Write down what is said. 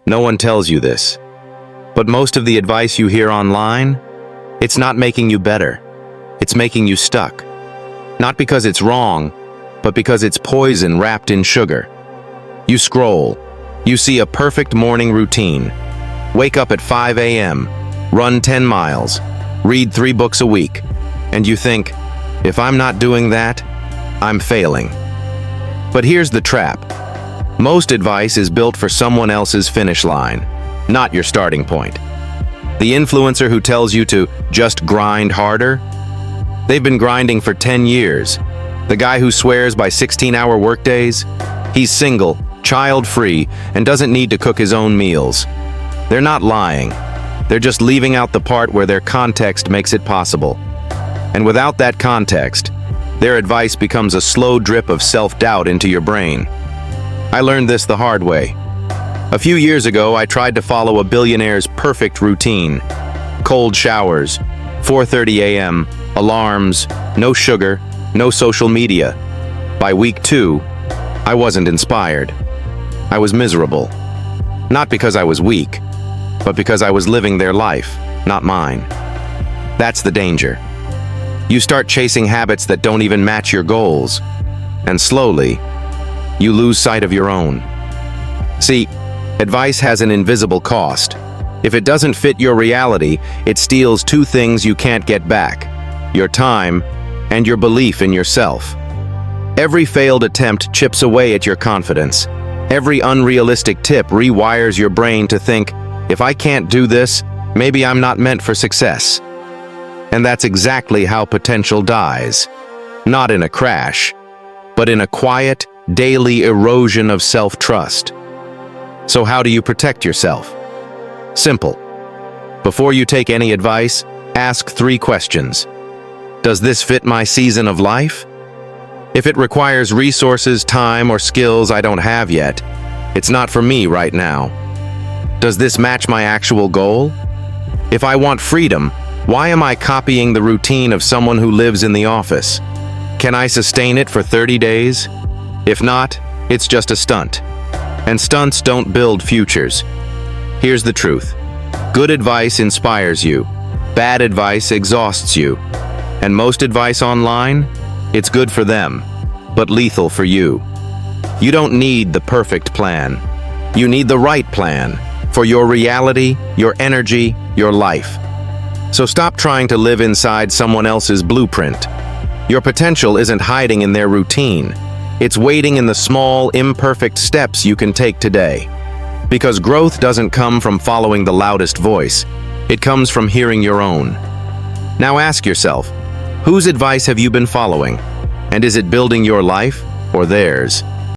No one tells you this. But most of the advice you hear online, it's not making you better. It's making you stuck. Not because it's wrong, but because it's poison wrapped in sugar. You scroll. You see a perfect morning routine. Wake up at 5 a.m., run 10 miles, read 3 books a week, and you think, if I'm not doing that, I'm failing. But here's the trap. Most advice is built for someone else's finish line, not your starting point. The influencer who tells you to just grind harder, they've been grinding for 10 years. The guy who swears by 16-hour workdays, he's single, child-free, and doesn't need to cook his own meals. They're not lying. They're just leaving out the part where their context makes it possible. And without that context, their advice becomes a slow drip of self-doubt into your brain. I learned this the hard way. A few years ago, I tried to follow a billionaire's perfect routine. Cold showers, 4:30 a.m., alarms, no sugar, no social media. By week 2, I wasn't inspired. I was miserable. Not because I was weak, but because I was living their life, not mine. That's the danger. You start chasing habits that don't even match your goals, and slowly, you lose sight of your own. See, advice has an invisible cost. If it doesn't fit your reality, it steals 2 things you can't get back: your time and your belief in yourself. Every failed attempt chips away at your confidence. Every unrealistic tip rewires your brain to think, if I can't do this, maybe I'm not meant for success. And that's exactly how potential dies. Not in a crash, but in a quiet, daily erosion of self-trust. So how do you protect yourself? Simple. Before you take any advice, ask 3 questions. Does this fit my season of life? If it requires resources, time, or skills I don't have yet, it's not for me right now. Does this match my actual goal? If I want freedom, why am I copying the routine of someone who lives in the office? Can I sustain it for 30 days? If not, it's just a stunt. And stunts don't build futures. Here's the truth. Good advice inspires you. Bad advice exhausts you. And most advice online? It's good for them, but lethal for you. You don't need the perfect plan. You need the right plan for your reality, your energy, your life. So stop trying to live inside someone else's blueprint. Your potential isn't hiding in their routine. It's waiting in the small, imperfect steps you can take today. Because growth doesn't come from following the loudest voice. It comes from hearing your own. Now ask yourself, whose advice have you been following? And is it building your life or theirs?